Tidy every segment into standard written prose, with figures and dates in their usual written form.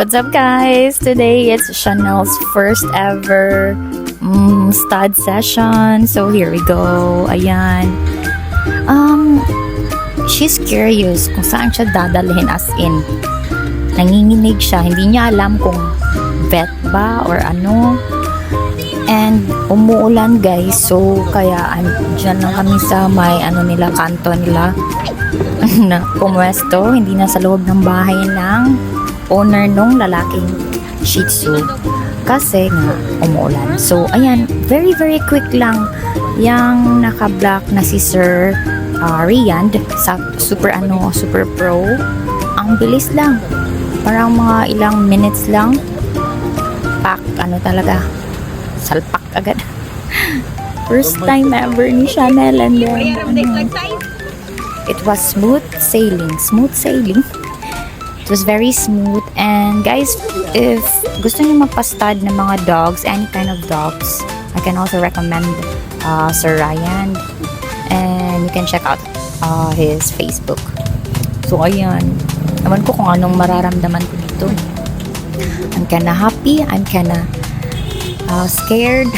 What's up guys? Today it's Chanel's first ever stud session. So here we go. Ayan. She's curious kung saan siya dadalhin, as in nanginginig siya. Hindi niya alam kung vet ba or ano. And umuulan guys. So kaya dyan lang kami sa may nila, kanto nila na pumwesto. Hindi na sa loob ng bahay ng owner nung lalaking Shih Tzu kasi nga umuulan. So ayan, very quick lang yung naka-black na si Sir Rian sa super pro. Ang bilis lang, parang mga ilang minutes lang talaga, salpak agad. First time ever ni Chanel, and then it was smooth sailing. It was very smooth. And guys, if gusto niyo magpa-stud ng mga dogs, any kind of dogs, I can also recommend Sir Ryan, and you can check out his Facebook. So ayan, naman ko kung anong mararamdaman ko dito. I'm kinda happy, I'm kinda scared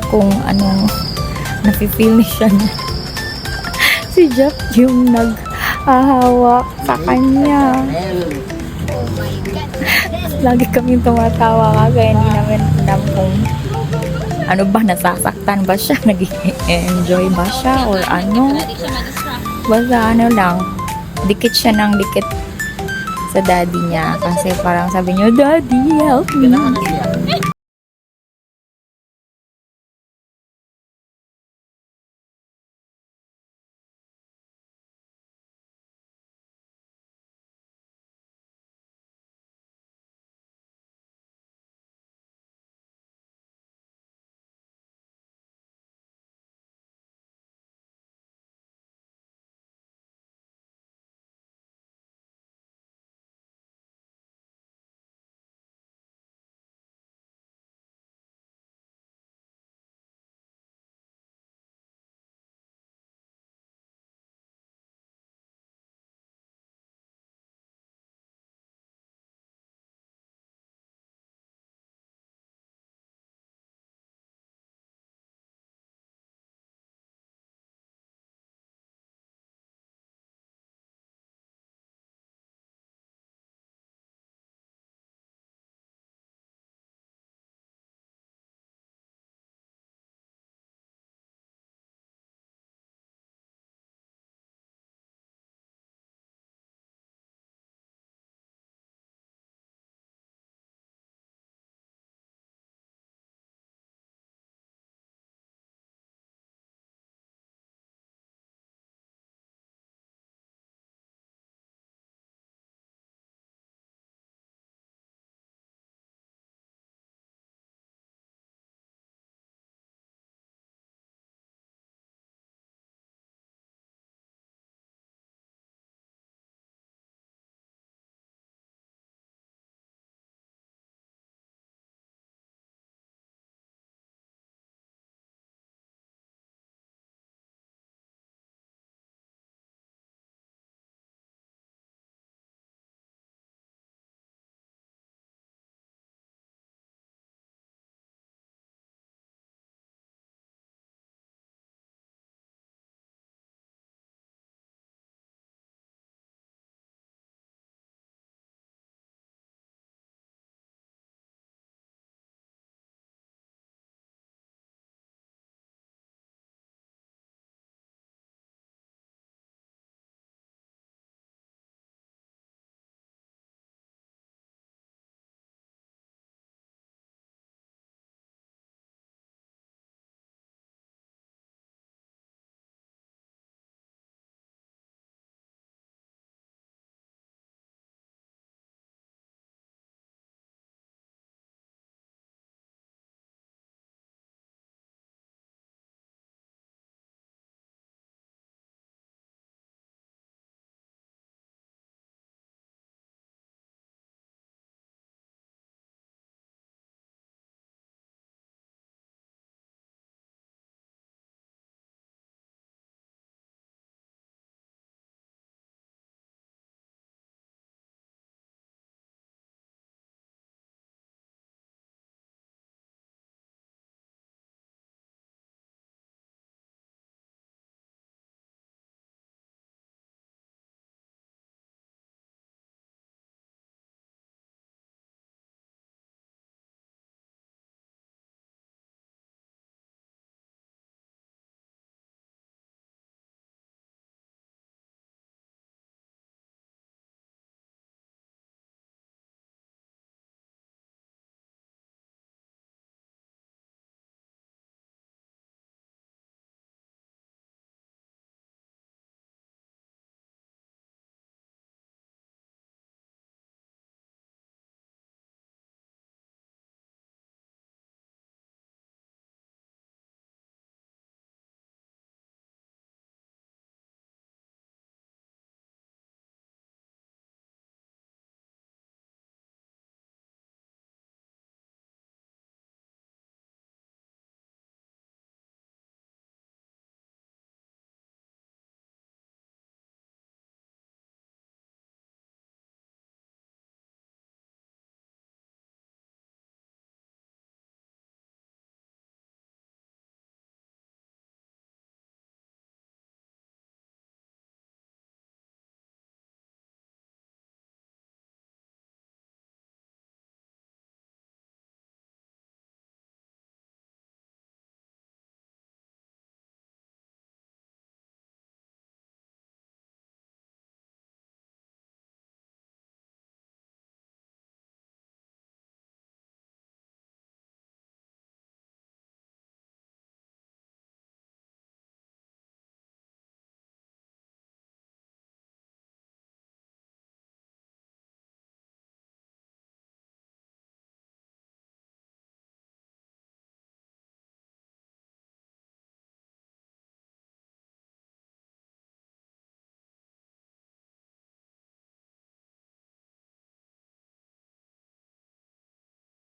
kung anong nafe-feel ni siya. Si Jeff yung naghahawak sa kanya. Lagi kami tumatawa kasi hindi namin alam kung ano ba, nasasaktan ba siya, nag-enjoy ba siya, or ano. Basta lang, dikit siya ng dikit sa daddy niya kasi parang sabi niya, "Daddy, help me."